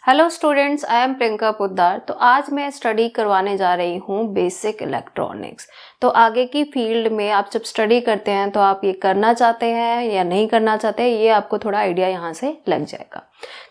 Hello students, I am Priyanka Poddar. तो आज मैं स्टडी करवाने जा रही हूँ बेसिक इलेक्ट्रॉनिक्स। तो आगे की फील्ड में आप जब स्टडी करते हैं तो आप ये करना चाहते हैं या नहीं करना चाहते, ये आपको थोड़ा आइडिया यहाँ से लग जाएगा।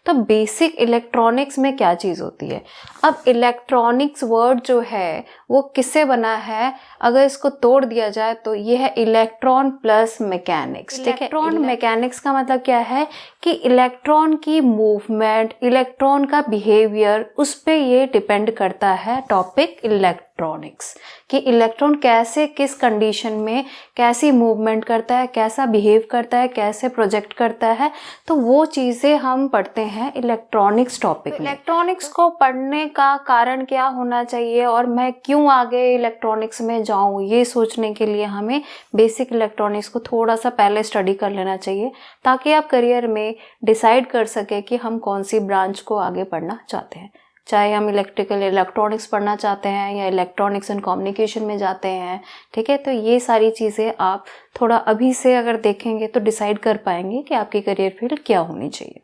तो बेसिक इलेक्ट्रॉनिक्स में क्या चीज़ होती है? अब इलेक्ट्रॉनिक्स वर्ड जो है वो किससे बना है? अगर इसको तोड़ दिया जाए तो ये है इलेक्ट्रॉन प्लस मैकेनिक्स। ठीक है, इलेक्ट्रॉन मैकेनिक्स का मतलब क्या है कि इलेक्ट्रॉन की मूवमेंट, इलेक्ट्रॉन का बिहेवियर, उस पे ये डिपेंड करता है टॉपिक इलेक्ट्रॉनिक्स, कि इलेक्ट्रॉन कैसे किस कंडीशन में कैसी मूवमेंट करता है, कैसा बिहेव करता है, कैसे प्रोजेक्ट करता है। तो वो चीज़ें हम पढ़ते हैं इलेक्ट्रॉनिक्स टॉपिक में। इलेक्ट्रॉनिक्स को पढ़ने का कारण क्या होना चाहिए और मैं क्यों आगे इलेक्ट्रॉनिक्स में जाऊं, ये सोचने के लिए हमें बेसिक इलेक्ट्रॉनिक्स को थोड़ा सा पहले स्टडी कर लेना चाहिए, ताकि आप करियर में डिसाइड कर सके कि हम कौन सी ब्रांच को आगे पढ़ना चाहते हैं। चाहे हम इलेक्ट्रिकल इलेक्ट्रॉनिक्स पढ़ना चाहते हैं या इलेक्ट्रॉनिक्स एंड कम्युनिकेशन में जाते हैं। ठीक है, तो ये सारी चीज़ें आप थोड़ा अभी से अगर देखेंगे तो डिसाइड कर पाएंगे कि आपकी करियर फील्ड क्या होनी चाहिए।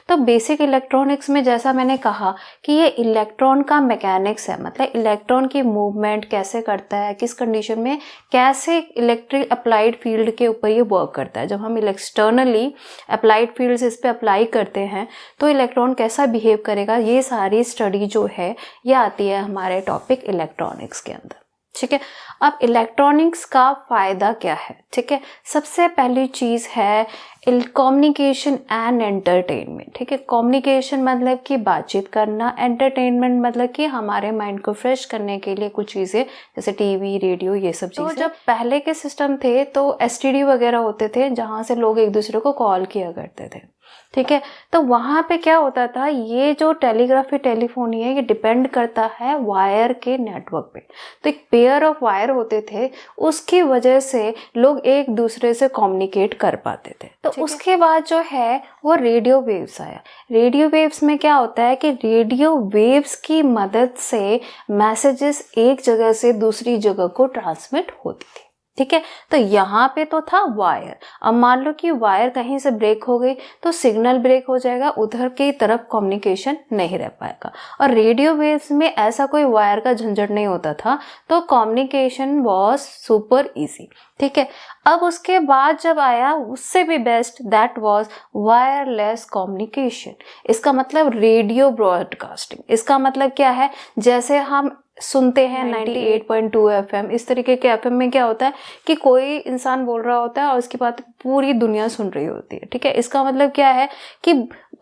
तो बेसिक इलेक्ट्रॉनिक्स में जैसा मैंने कहा कि ये इलेक्ट्रॉन का मैकेनिक्स है, मतलब इलेक्ट्रॉन की मूवमेंट कैसे करता है, किस कंडीशन में कैसे इलेक्ट्रिक अप्लाइड फील्ड के ऊपर ये वर्क करता है। जब हम एक्सटर्नली अप्लाइड फील्ड्स इस पे अप्लाई करते हैं तो इलेक्ट्रॉन कैसा बिहेव करेगा, ये सारी स्टडी जो है ये आती है हमारे टॉपिक इलेक्ट्रॉनिक्स के अंदर। ठीक है, अब इलेक्ट्रॉनिक्स का फ़ायदा क्या है? ठीक है, सबसे पहली चीज़ है कम्युनिकेशन एंड एंटरटेनमेंट। ठीक है, कम्युनिकेशन मतलब कि बातचीत करना, एंटरटेनमेंट मतलब कि हमारे माइंड को फ्रेश करने के लिए कुछ चीज़ें जैसे टीवी, रेडियो, ये सब चीज़ें। तो जब पहले के सिस्टम थे तो एसटीडी वगैरह होते थे जहाँ से लोग एक दूसरे को कॉल किया करते थे। ठीक है, तो वहाँ पे क्या होता था, ये जो टेलीग्राफी टेलीफोनी है ये डिपेंड करता है वायर के नेटवर्क पे। तो एक पेयर ऑफ वायर होते थे, उसकी वजह से लोग एक दूसरे से कम्युनिकेट कर पाते थे। तो उसके बाद जो है वो रेडियो वेव्स आया। रेडियो वेव्स में क्या होता है कि रेडियो वेव्स की मदद से मैसेजेस एक जगह से दूसरी जगह को ट्रांसमिट होती थी। ठीक है, तो यहाँ पे तो था वायर। अब मान लो कि वायर कहीं से ब्रेक हो गई तो सिग्नल ब्रेक हो जाएगा, उधर की तरफ कम्युनिकेशन नहीं रह पाएगा। और रेडियो वेव्स में ऐसा कोई वायर का झंझट नहीं होता था, तो कम्युनिकेशन वॉज सुपर इजी। ठीक है, अब उसके बाद जब आया उससे भी best, that was wireless communication. इसका मतलब रेडियो ब्रॉडकास्टिंग। इसका मतलब क्या है, जैसे हम सुनते हैं 98.2 FM, इस तरीके के FM में क्या होता है कि कोई इंसान बोल रहा होता है और उसकी बात पूरी दुनिया सुन रही होती है। ठीक है, इसका मतलब क्या है कि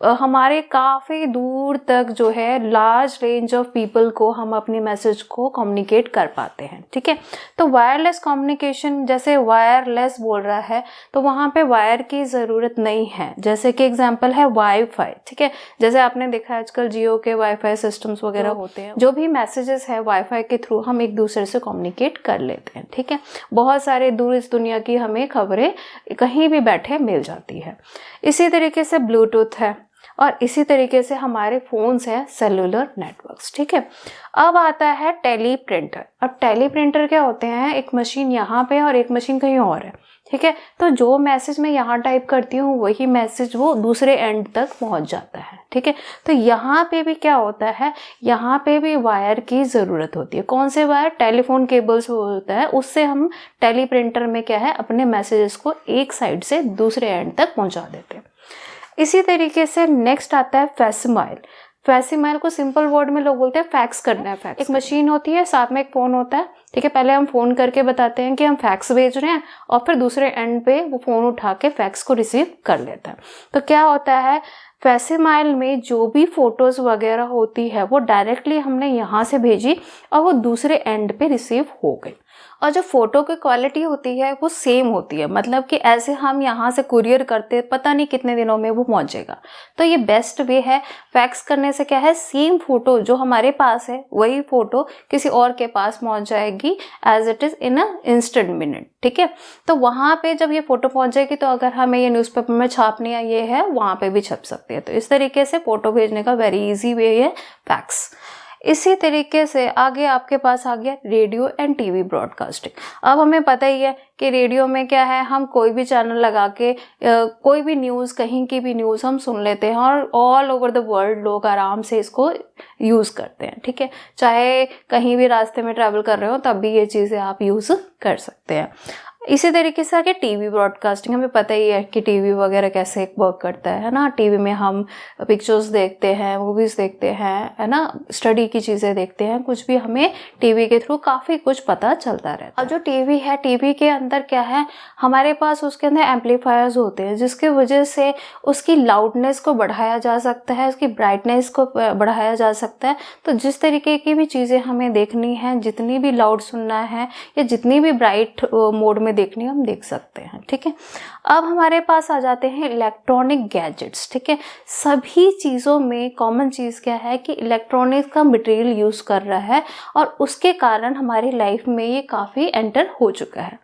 हमारे काफ़ी दूर तक जो है लार्ज रेंज ऑफ पीपल को हम अपनी मैसेज को कम्युनिकेट कर पाते हैं। ठीक है, तो वायरलेस कम्युनिकेशन, जैसे वायरलेस बोल रहा है तो वहाँ पे वायर की ज़रूरत नहीं है। जैसे कि एग्जांपल है वाईफाई। ठीक है, जैसे आपने देखा है आजकल जियो के वाईफाई सिस्टम्स वगैरह होते हैं, जो भी मैसेजेस है वाईफाई के थ्रू हम एक दूसरे से कम्युनिकेट कर लेते हैं। ठीक है, बहुत सारे दूर इस दुनिया की हमें खबरें कहीं भी बैठे मिल जाती है। इसी तरीके से ब्लूटूथ है और इसी तरीके से हमारे फ़ोन्स हैं सेलुलर नेटवर्क्स। ठीक है, अब आता है टेली प्रिंटर। अब टेली प्रिंटर क्या होते हैं, एक मशीन यहाँ पे और एक मशीन कहीं और है। ठीक है, तो जो मैसेज मैं यहाँ टाइप करती हूँ वही मैसेज वो दूसरे एंड तक पहुँच जाता है। ठीक है, तो यहाँ पे भी क्या होता है, यहाँ पे भी वायर की ज़रूरत होती है। कौन से वायर? टेलीफोन केबल्स होता है, उससे हम टेली प्रिंटर में क्या है अपने मैसेजेस को एक साइड से दूसरे एंड तक पहुँचा देते हैं। इसी तरीके से नेक्स्ट आता है फैक्सिमाइल। फैक्सिमाइल को सिंपल वर्ड में लोग बोलते हैं फैक्स करना है। फैक्स एक मशीन होती है, साथ में एक फ़ोन होता है। ठीक है, पहले हम फ़ोन करके बताते हैं कि हम फैक्स भेज रहे हैं और फिर दूसरे एंड पे वो फ़ोन उठा के फैक्स को रिसीव कर लेता है। तो क्या होता है, फैक्सिमाइल में जो भी फ़ोटोज़ वगैरह होती है वो डायरेक्टली हमने यहाँ से भेजी और वो दूसरे एंड पे रिसीव हो गई। और जो फ़ोटो की क्वालिटी होती है वो सेम होती है, मतलब कि ऐसे हम यहाँ से कुरियर करते पता नहीं कितने दिनों में वो पहुँचेगा। तो ये बेस्ट वे है। फैक्स करने से क्या है, सेम फ़ोटो जो हमारे पास है वही फ़ोटो किसी और के पास पहुँच जाएगी as it is in a instant minute. ठीक है, तो वहाँ पे जब ये फ़ोटो पहुँच जाएगी तो अगर हमें ये न्यूज़पेपर में छापनी है ये है, वहाँ पे भी छप सकती है। तो इस तरीके से फ़ोटो भेजने का वेरी इजी वे है फैक्स। इसी तरीके से आगे आपके पास आ गया रेडियो एंड टीवी ब्रॉडकास्टिंग। अब हमें पता ही है कि रेडियो में क्या है, हम कोई भी चैनल लगा के कोई भी न्यूज़, कहीं की भी न्यूज़ हम सुन लेते हैं और ऑल ओवर द वर्ल्ड लोग आराम से इसको यूज़ करते हैं। ठीक है, चाहे कहीं भी रास्ते में ट्रैवल कर रहे हो तब भी ये चीज़ें आप यूज़ कर सकते हैं। इसी तरीके से आगे टीवी ब्रॉडकास्टिंग, हमें पता ही है कि टीवी वगैरह कैसे वर्क करता है ना। टीवी में हम पिक्चर्स देखते हैं, मूवीज़ देखते हैं, है ना, स्टडी की चीज़ें देखते हैं, कुछ भी हमें टीवी के थ्रू काफ़ी कुछ पता चलता रहता है। अब जो टीवी है, टीवी के अंदर क्या है, हमारे पास उसके अंदर एम्पलीफायर्स होते हैं जिसकी वजह से उसकी लाउडनेस को बढ़ाया जा सकता है, उसकी ब्राइटनेस को बढ़ाया जा सकता है। तो जिस तरीके की भी चीज़ें हमें देखनी है, जितनी भी लाउड सुनना है या जितनी भी ब्राइट मोड में देखनी हम देख सकते हैं। ठीक है, अब हमारे पास आ जाते हैं इलेक्ट्रॉनिक गैजेट्स। ठीक है, सभी चीज़ों में कॉमन चीज़ क्या है कि इलेक्ट्रॉनिक्स का मटेरियल यूज़ कर रहा है और उसके कारण हमारी लाइफ में ये काफ़ी एंटर हो चुका है।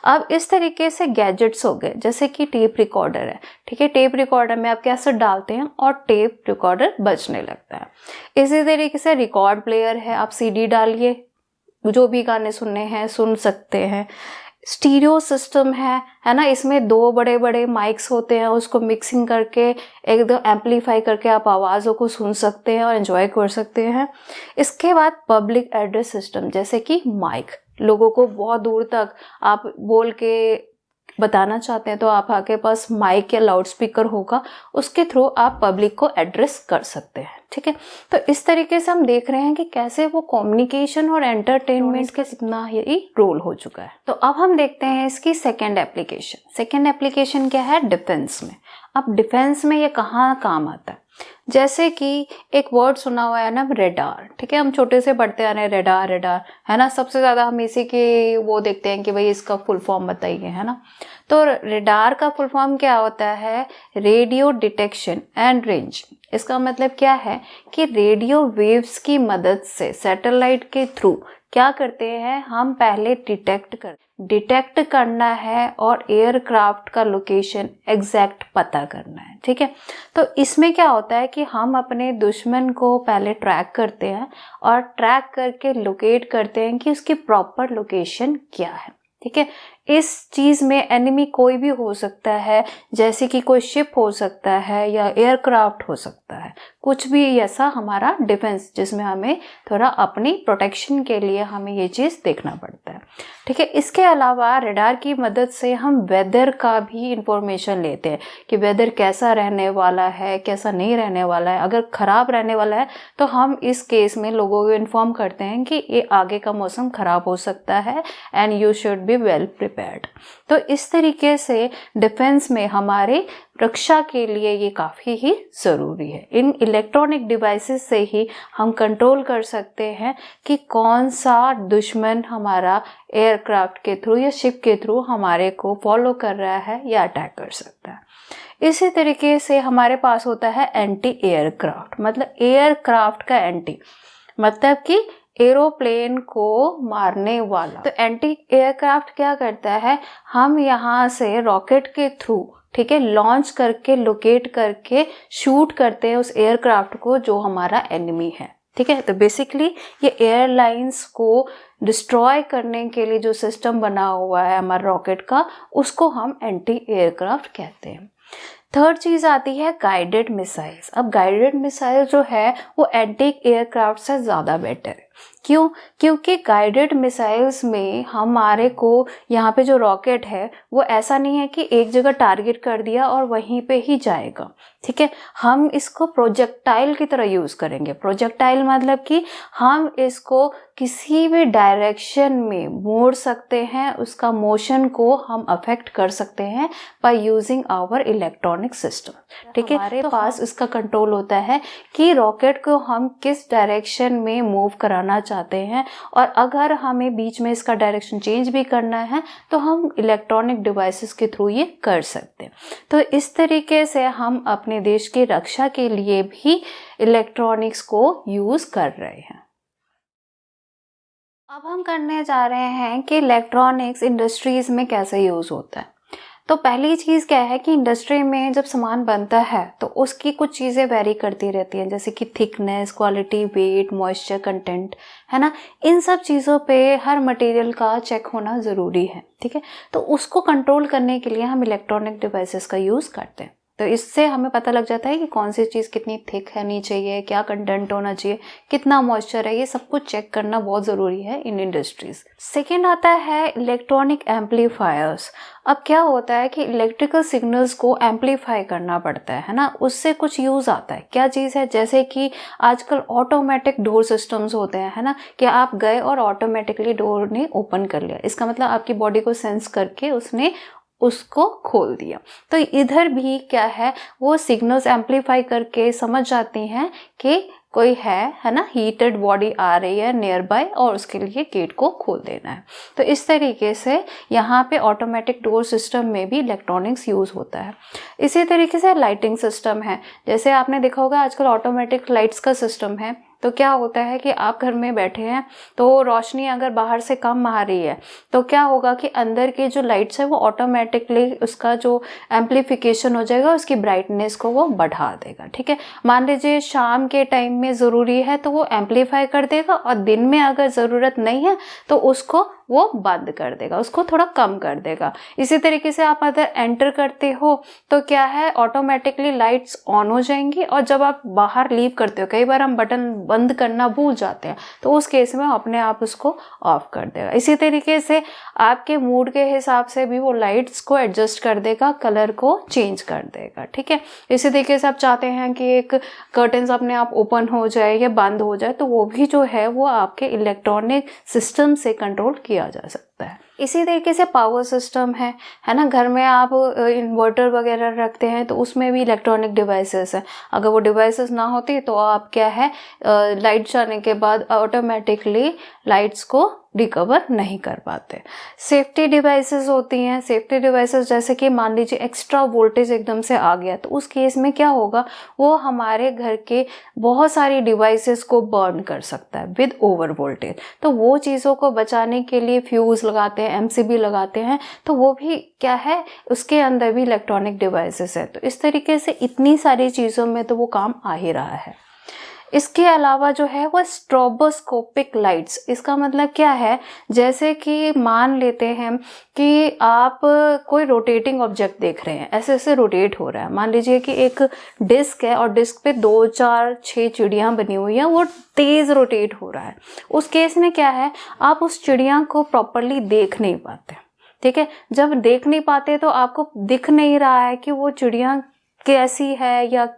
अब इस तरीके से गैजेट्स हो गए, जैसे कि टेप रिकॉर्डर है। ठीक है, टेप रिकॉर्डर में आप कैसेट डालते हैं और टेप रिकॉर्डर बजने लगता है। इसी तरीके से रिकॉर्ड प्लेयर है, आप सीडी डालिए, जो भी गाने सुनने हैं सुन सकते हैं। स्टीरियो सिस्टम है ना, इसमें दो बड़े बड़े माइक्स होते हैं, उसको मिक्सिंग करके एकदम एम्पलीफाई करके आप आवाज़ों को सुन सकते हैं और एंजॉय कर सकते हैं। इसके बाद पब्लिक एड्रेस सिस्टम, जैसे कि माइक, लोगों को बहुत दूर तक आप बोल के बताना चाहते हैं तो आप आपके पास माइक या लाउड स्पीकर होगा, उसके थ्रू आप पब्लिक को एड्रेस कर सकते हैं। ठीक है, तो इस तरीके से हम देख रहे हैं कि कैसे वो कम्युनिकेशन और एंटरटेनमेंट का कितना ही रोल हो चुका है। तो अब हम देखते हैं इसकी सेकेंड एप्लीकेशन। सेकेंड एप्लीकेशन क्या है, डिफेंस में। अब डिफेंस में ये कहाँ काम आता है, जैसे कि एक वर्ड सुना हुआ है ना, रेडार। ठीक है, हम छोटे से पढ़ते आ रहे हैं रेडार रेडार, है ना, सबसे ज़्यादा हम इसी के वो देखते हैं कि भाई इसका फुल फॉर्म बताइए, है ना। तो रेडार का फुल फॉर्म क्या होता है, रेडियो डिटेक्शन एंड रेंज। इसका मतलब क्या है कि रेडियो वेव्स की मदद से सैटेलाइट के थ्रू क्या करते हैं, हम पहले डिटेक्ट करना है और एयरक्राफ्ट का लोकेशन एग्जैक्ट पता करना है। ठीक है, तो इसमें क्या होता है कि हम अपने दुश्मन को पहले ट्रैक करते हैं और ट्रैक करके लोकेट करते हैं कि उसकी प्रॉपर लोकेशन क्या है। ठीक है, इस चीज़ में एनिमी कोई भी हो सकता है, जैसे कि कोई शिप हो सकता है या एयरक्राफ्ट हो सकता है, कुछ भी ऐसा हमारा डिफेंस जिसमें हमें थोड़ा अपनी प्रोटेक्शन के लिए हमें ये चीज़ देखना पड़ता है। ठीक है, इसके अलावा रडार की मदद से हम वेदर का भी इंफॉर्मेशन लेते हैं कि वेदर कैसा रहने वाला है, कैसा नहीं रहने वाला है। अगर ख़राब रहने वाला है तो हम इस केस में लोगों को इन्फॉर्म करते हैं कि ये आगे का मौसम ख़राब हो सकता है and you should be well prepared. तो इस तरीके से डिफेंस में हमारे रक्षा के लिए ये काफ़ी ही ज़रूरी है। इन इलेक्ट्रॉनिक डिवाइसेस से ही हम कंट्रोल कर सकते हैं कि कौन सा दुश्मन हमारा एयरक्राफ्ट के थ्रू या शिप के थ्रू हमारे को फॉलो कर रहा है या अटैक कर सकता है। इसी तरीके से हमारे पास होता है एंटी एयरक्राफ्ट, मतलब एयरक्राफ्ट का एंटी, मतलब कि एरोप्लेन को मारने वाला। तो एंटी एयरक्राफ्ट क्या करता है, हम यहाँ से रॉकेट के थ्रू, ठीक है, लॉन्च करके लोकेट करके शूट करते हैं उस एयरक्राफ्ट को जो हमारा एनिमी है। ठीक है, तो बेसिकली ये एयरलाइंस को डिस्ट्रॉय करने के लिए जो सिस्टम बना हुआ है हमारे रॉकेट का, उसको हम एंटी एयरक्राफ्ट कहते हैं। थर्ड चीज़ आती है गाइडेड मिसाइल्स। अब गाइडेड मिसाइल जो है वो एंटी एयरक्राफ्ट से ज़्यादा बेटर है। क्यों? क्योंकि गाइडेड मिसाइल्स में हमारे को यहाँ पे जो रॉकेट है वो ऐसा नहीं है कि एक जगह टारगेट कर दिया और वहीं पे ही जाएगा। ठीक है, हम इसको प्रोजेक्टाइल की तरह यूज़ करेंगे। प्रोजेक्टाइल मतलब कि हम इसको किसी भी डायरेक्शन में मोड़ सकते हैं, उसका मोशन को हम अफेक्ट कर सकते हैं by using our electronic system. ठीक है, हमारे पास इसका कंट्रोल होता है कि रॉकेट को हम किस डायरेक्शन में मूव कराना चाहते हैं, और अगर हमें बीच में इसका डायरेक्शन चेंज भी करना है तो हम इलेक्ट्रॉनिक डिवाइसेस के थ्रू ये कर सकते हैं। तो इस तरीके से हम अपने देश की रक्षा के लिए भी इलेक्ट्रॉनिक्स को यूज़ कर रहे हैं। अब हम करने जा रहे हैं कि इलेक्ट्रॉनिक्स इंडस्ट्रीज़ में कैसे यूज़ होता है। तो पहली चीज़ क्या है कि इंडस्ट्री में जब सामान बनता है तो उसकी कुछ चीज़ें वेरी करती रहती हैं, जैसे कि thickness, quality, weight, moisture content, है ना। इन सब चीज़ों पे हर मटेरियल का चेक होना ज़रूरी है, ठीक है। तो उसको कंट्रोल करने के लिए हम इलेक्ट्रॉनिक डिवाइसेस का यूज़ करते हैं। तो इससे हमें पता लग जाता है कि कौन सी चीज़ कितनी थिक होनी चाहिए, क्या कंटेंट होना चाहिए, कितना मॉइस्चर है, ये सब कुछ चेक करना बहुत ज़रूरी है इन इंडस्ट्रीज़। सेकेंड आता है इलेक्ट्रॉनिक एम्पलीफायर्स। अब क्या होता है कि इलेक्ट्रिकल सिग्नल्स को एम्पलीफाई करना पड़ता है ना, उससे कुछ यूज़ आता है। क्या चीज़ है, जैसे कि आजकल ऑटोमेटिक डोर सिस्टम्स होते हैं, है ना, कि आप गए और ऑटोमेटिकली डोर ने ओपन कर लिया। इसका मतलब आपकी बॉडी को सेंस करके उसने उसको खोल दिया। तो इधर भी क्या है, वो सिग्नल्स एम्पलीफाई करके समझ जाती हैं कि कोई है ना, हीटेड बॉडी आ रही है नियर बाय और उसके लिए गेट को खोल देना है। तो इस तरीके से यहाँ पे ऑटोमेटिक डोर सिस्टम में भी इलेक्ट्रॉनिक्स यूज़ होता है। इसी तरीके से लाइटिंग सिस्टम है, जैसे आपने देखा होगा आजकल ऑटोमेटिक लाइट्स का सिस्टम है। तो क्या होता है कि आप घर में बैठे हैं तो रोशनी अगर बाहर से कम आ रही है तो क्या होगा कि अंदर की जो लाइट्स है वो ऑटोमेटिकली उसका जो एम्पलीफिकेशन हो जाएगा, उसकी ब्राइटनेस को वो बढ़ा देगा, ठीक है। मान लीजिए शाम के टाइम में ज़रूरी है तो वो एम्पलीफाई कर देगा, और दिन में अगर ज़रूरत नहीं है तो उसको वो बंद कर देगा, उसको थोड़ा कम कर देगा। इसी तरीके से आप अगर एंटर करते हो तो क्या है, ऑटोमेटिकली लाइट्स ऑन हो जाएंगी, और जब आप बाहर लीव करते हो, कई बार हम बटन बंद करना भूल जाते हैं, तो उस केस में अपने आप उसको ऑफ कर देगा। इसी तरीके से आपके मूड के हिसाब से भी वो लाइट्स को एडजस्ट कर देगा, कलर को चेंज कर देगा, ठीक है। इसी तरीके से आप चाहते हैं कि एक कर्टन्स अपने आप ओपन हो जाए या बंद हो जाए, तो वो भी जो है वो आपके इलेक्ट्रॉनिक सिस्टम से कंट्रोल किया जा सकता है। इसी तरीके से पावर सिस्टम है ना। घर में आप इन्वर्टर वगैरह रखते हैं तो उसमें भी इलेक्ट्रॉनिक डिवाइसेस है। अगर वो डिवाइसेस ना होती तो आप क्या है, लाइट जाने के बाद ऑटोमेटिकली लाइट्स को रिकवर नहीं कर पाते। सेफ्टी डिवाइसेस होती हैं। सेफ्टी डिवाइसेस जैसे कि मान लीजिए एक्स्ट्रा वोल्टेज एकदम से आ गया तो उस केस में क्या होगा, वो हमारे घर के बहुत सारी डिवाइसेस को बर्न कर सकता है विद ओवर वोल्टेज। तो वो चीज़ों को बचाने के लिए फ्यूज लगाते हैं, एमसीबी लगाते हैं, तो वो भी क्या है, उसके अंदर भी इलेक्ट्रॉनिक डिवाइसेस है। तो इस तरीके से इतनी सारी चीज़ों में तो वो काम आ ही रहा है। इसके अलावा जो है वो स्ट्रोबोस्कोपिक लाइट्स। इसका मतलब क्या है, जैसे कि मान लेते हैं कि आप कोई रोटेटिंग ऑब्जेक्ट देख रहे हैं, ऐसे ऐसे रोटेट हो रहा है। मान लीजिए कि एक डिस्क है और डिस्क पे 2, 4, 6 चिड़ियाँ बनी हुई हैं, वो तेज़ रोटेट हो रहा है। उस केस में क्या है, आप उस चिड़िया को प्रॉपरली देख नहीं पाते, ठीक है। जब देख नहीं पाते तो आपको दिख नहीं रहा है कि वो चिड़िया कैसी है या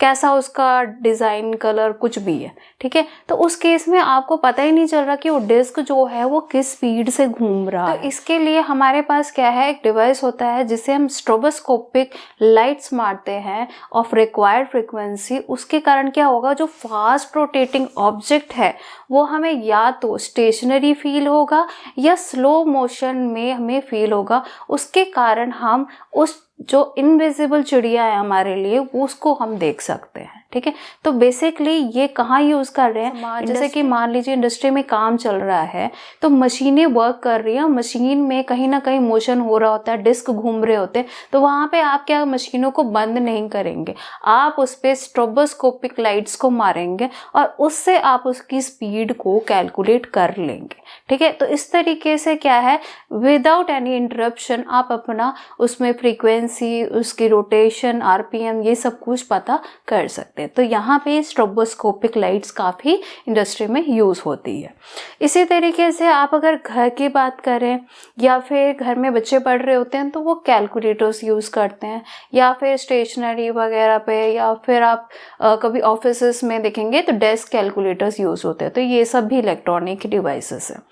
कैसा उसका डिज़ाइन, कलर कुछ भी है, ठीक है। तो उस केस में आपको पता ही नहीं चल रहा कि वो डिस्क जो है वो किस स्पीड से घूम रहा है। तो इसके लिए हमारे पास क्या है, एक डिवाइस होता है जिसे हम स्ट्रोबोस्कोपिक लाइट्स मारते हैं ऑफ रिक्वायर्ड फ्रीक्वेंसी। उसके कारण क्या होगा, जो फास्ट रोटेटिंग ऑब्जेक्ट है वो हमें या तो स्टेशनरी फील होगा या स्लो मोशन में हमें फील होगा। उसके कारण हम उस जो इनविजिबल चिड़िया है हमारे लिए, वो उसको हम देख सकते हैं, ठीक है। तो बेसिकली ये कहाँ यूज़ कर रहे हैं, जैसे कि मान लीजिए इंडस्ट्री में काम चल रहा है तो मशीनें वर्क कर रही हैं, मशीन में कहीं ना कहीं मोशन हो रहा होता है, डिस्क घूम रहे होते हैं, तो वहाँ पे आप क्या मशीनों को बंद नहीं करेंगे, आप उस पर स्ट्रोबोस्कोपिक लाइट्स को मारेंगे और उससे आप उसकी स्पीड को कैलकुलेट कर लेंगे, ठीक है। तो इस तरीके से क्या है, विदाउट एनी इंटरप्शन आप अपना उसमें फ्रीक्वेंसी, उसकी रोटेशन, आरपीएम, ये सब कुछ पता कर सकते हैं। तो यहाँ पे स्ट्रोबोस्कोपिक लाइट्स काफ़ी इंडस्ट्री में यूज़ होती है। इसी तरीके से आप अगर घर की बात करें या फिर घर में बच्चे पढ़ रहे होते हैं तो वो कैलकुलेटर्स यूज़ करते हैं, या फिर स्टेशनरी वगैरह पे, या फिर आप कभी ऑफिसेस में देखेंगे तो डेस्क कैलकुलेटर्स यूज़ होते हैं। तो ये सब भी इलेक्ट्रॉनिक डिवाइसेस हैं।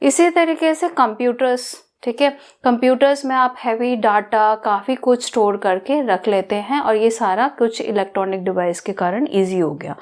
इसी तरीके से कंप्यूटर्स, ठीक है। कंप्यूटर्स में आप हैवी डाटा काफ़ी कुछ स्टोर करके रख लेते हैं और ये सारा कुछ इलेक्ट्रॉनिक डिवाइस के कारण इजी हो गया।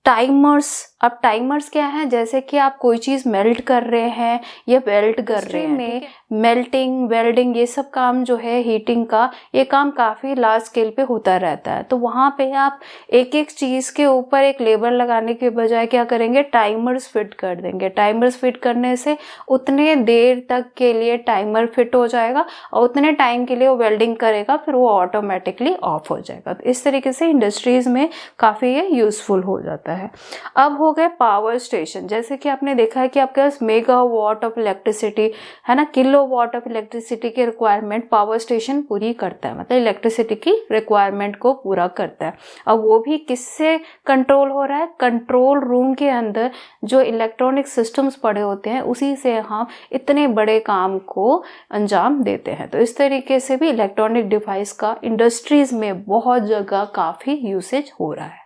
टाइमर्स। अब टाइमर्स क्या है, जैसे कि आप कोई चीज़ मेल्ट कर रहे हैं या वेल्ड कर रहे हैं, में मेल्टिंग, वेल्डिंग, ये सब काम जो है हीटिंग का, ये काम काफ़ी लार्ज स्केल पे होता रहता है। तो वहाँ पे आप एक एक चीज़ के ऊपर एक लेबर लगाने के बजाय क्या करेंगे, टाइमर्स फिट कर देंगे। टाइमर्स फिट करने से उतने देर तक के लिए टाइमर फिट हो जाएगा और उतने टाइम के लिए वो वेल्डिंग करेगा, फिर वो ऑटोमेटिकली ऑफ हो जाएगा। तो इस तरीके से इंडस्ट्रीज़ में काफ़ी ये यूज़फुल हो जाता है। अब हो गए पावर स्टेशन। जैसे कि आपने देखा है कि आपके पास मेगावाट ऑफ इलेक्ट्रिसिटी है ना, किलोवाट ऑफ इलेक्ट्रिसिटी की रिक्वायरमेंट पावर स्टेशन पूरी करता है, मतलब इलेक्ट्रिसिटी की रिक्वायरमेंट को पूरा करता है। अब वो भी किससे कंट्रोल हो रहा है, कंट्रोल रूम के अंदर जो इलेक्ट्रॉनिक सिस्टम्स पड़े होते हैं उसी से हम इतने बड़े काम को अंजाम देते हैं। तो इस तरीके से भी इलेक्ट्रॉनिक डिवाइस का इंडस्ट्रीज में बहुत जगह काफ़ी यूसेज हो रहा है।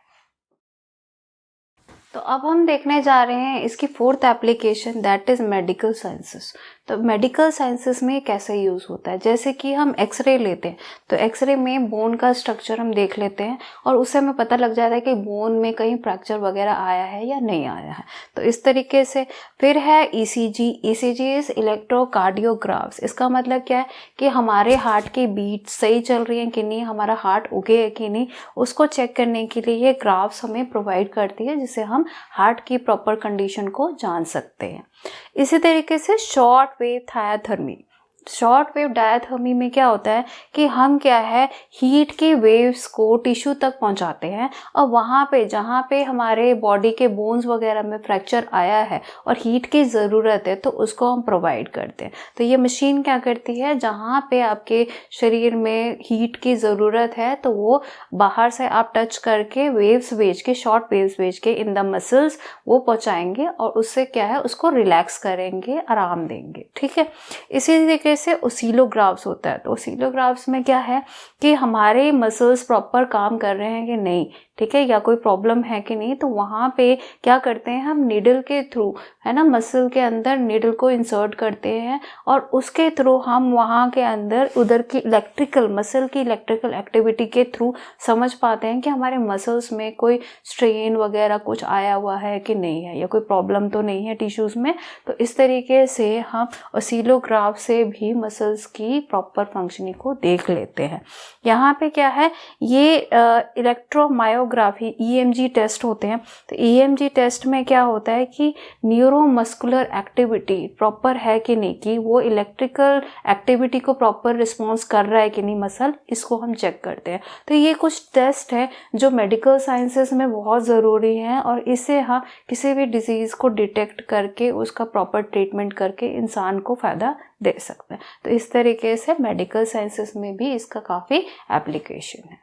तो अब हम देखने जा रहे हैं इसकी fourth application, that is medical sciences. तो मेडिकल साइंसेस में कैसे यूज़ होता है, जैसे कि हम एक्सरे लेते हैं तो एक्सरे में बोन का स्ट्रक्चर हम देख लेते हैं और उससे हमें पता लग जाता है कि बोन में कहीं फ्रैक्चर वगैरह आया है या नहीं आया है। तो इस तरीके से फिर है ईसीजी। ECG is इलेक्ट्रोकार्डियोग्राफ्स। इसका मतलब क्या है कि हमारे हार्ट की बीट सही चल रही है कि नहीं, हमारा हार्ट उगे है कि नहीं, उसको चेक करने के लिए ये ग्राफ्स हमें प्रोवाइड करती है, जिससे हम हार्ट की प्रॉपर कंडीशन को जान सकते हैं। इसी तरीके से short wave diathermy. Short wave diathermy में क्या होता है कि हम क्या है, हीट की वेव्स को टिश्यू तक पहुंचाते हैं और वहाँ पे जहाँ पे हमारे बॉडी के बोन्स वगैरह में फ्रैक्चर आया है और हीट की ज़रूरत है तो उसको हम प्रोवाइड करते हैं। तो ये मशीन क्या करती है, जहाँ पे आपके शरीर में हीट की ज़रूरत है तो वो बाहर से आप टच करके वेव्स भेज के, शॉर्ट वेव्स भेज के इन द मसल्स वो पहुँचाएंगे और उससे क्या है, उसको रिलैक्स करेंगे, आराम देंगे। ठीक है। इसी तरीके से ओसिलोग्राफ्स होता है। तो ओसिलोग्राफ्स में क्या है कि हमारे मसल्स प्रॉपर काम कर रहे हैं कि नहीं, ठीक है, या कोई प्रॉब्लम है कि नहीं, तो वहाँ पे क्या करते हैं हम, नीडल के थ्रू है ना, मसल के अंदर नीडल को इंसर्ट करते हैं और उसके थ्रू हम वहाँ के अंदर उधर की मसल की इलेक्ट्रिकल एक्टिविटी के थ्रू समझ पाते हैं कि हमारे मसल्स में कोई स्ट्रेन वगैरह कुछ आया हुआ है कि नहीं है, या कोई प्रॉब्लम तो नहीं है टिश्यूज़ में। तो इस तरीके से हम ओसिलोग्राफ से भी मसल्स की प्रॉपर फंक्शनिंग को देख लेते हैं। यहाँ पे क्या है, ये इलेक्ट्रोमायोग्राफी ईएमजी टेस्ट होते हैं। तो ईएमजी टेस्ट में क्या होता है कि न्यूरोमस्कुलर एक्टिविटी प्रॉपर है कि नहीं, कि वो इलेक्ट्रिकल एक्टिविटी को प्रॉपर रिस्पॉन्स कर रहा है कि नहीं मसल, इसको हम चेक करते हैं। तो ये कुछ टेस्ट है जो मेडिकल साइंसेस में बहुत ज़रूरी है और इससे हम किसी भी डिजीज़ को डिटेक्ट करके उसका प्रॉपर ट्रीटमेंट करके इंसान को फ़ायदा दे सकते हैं। तो इस तरीके से मेडिकल साइंसेस में भी इसका काफ़ी एप्लीकेशन है।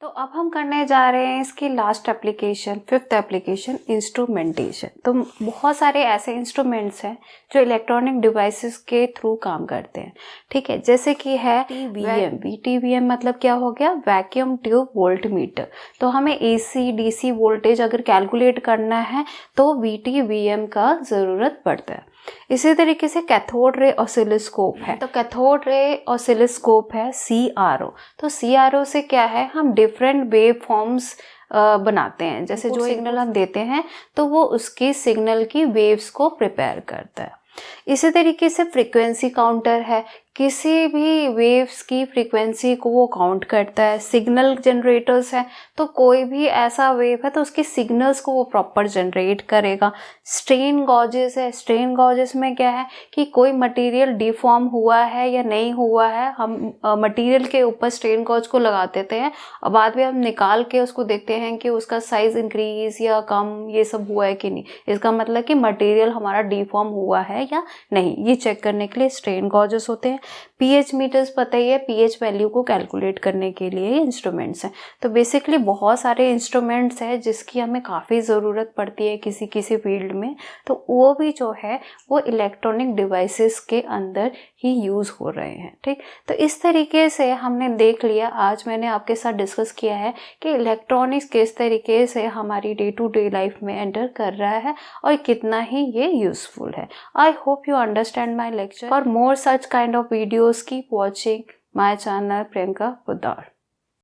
तो अब हम करने जा रहे हैं इसकी last application, fifth application, instrumentation. तो बहुत सारे ऐसे इंस्ट्रूमेंट्स हैं जो इलेक्ट्रॉनिक डिवाइसेस के थ्रू काम करते हैं। ठीक है, जैसे कि है वीटीवीएम। वीटीवीएम मतलब क्या हो गया, वैक्यूम ट्यूब वोल्टमीटर। तो हमें एसी डीसी वोल्टेज अगर कैलकुलेट करना है तो वीटीवीएम का ज़रूरत पड़ता है। इसी तरीके से कैथोड रे ऑसिलोस्कोप है। तो कैथोड रे ऑसिलोस्कोप है CRO। तो CRO से क्या है, हम डिफरेंट वेव फॉर्म्स बनाते हैं। जैसे जो सिग्नल हम देते हैं तो वो उसकी सिग्नल की वेव्स को प्रिपेयर करता है। इसी तरीके से फ्रीक्वेंसी काउंटर है, किसी भी वेव्स की फ्रीक्वेंसी को वो काउंट करता है। सिग्नल जनरेटर्स है, तो कोई भी ऐसा वेव है तो उसकी सिग्नल्स को वो प्रॉपर जनरेट करेगा। स्ट्रेन गॉजेस है। स्ट्रेन गॉजेस में क्या है कि कोई मटेरियल डिफॉर्म हुआ है या नहीं हुआ है, हम मटेरियल के ऊपर स्ट्रेन गॉज को लगा देते हैं और बाद में हम निकाल के उसको देखते हैं कि उसका साइज इंक्रीज या कम ये सब हुआ है कि नहीं। इसका मतलब कि मटेरियल हमारा डिफॉर्म हुआ है या नहीं, ये चेक करने के लिए स्ट्रेन गॉजेस होते हैं। पीएच मीटर्स पता ही है, पीएच वैल्यू को कैलकुलेट करने के लिए ये इंस्ट्रूमेंट्स हैं। तो बेसिकली बहुत सारे इंस्ट्रूमेंट्स हैं जिसकी हमें काफ़ी ज़रूरत पड़ती है किसी किसी फील्ड में। तो वो भी जो है वो इलेक्ट्रॉनिक डिवाइसेस के अंदर ही यूज़ हो रहे हैं। ठीक, तो इस तरीके से हमने देख लिया, आज मैंने आपके साथ डिस्कस किया है कि इलेक्ट्रॉनिक्स किस तरीके से हमारी डे टू डे लाइफ में एंटर कर रहा है और कितना ही ये यूज़फुल है। I hope you understand my lecture. For more such kind of videos, keep watching my channel Priyanka Poddar.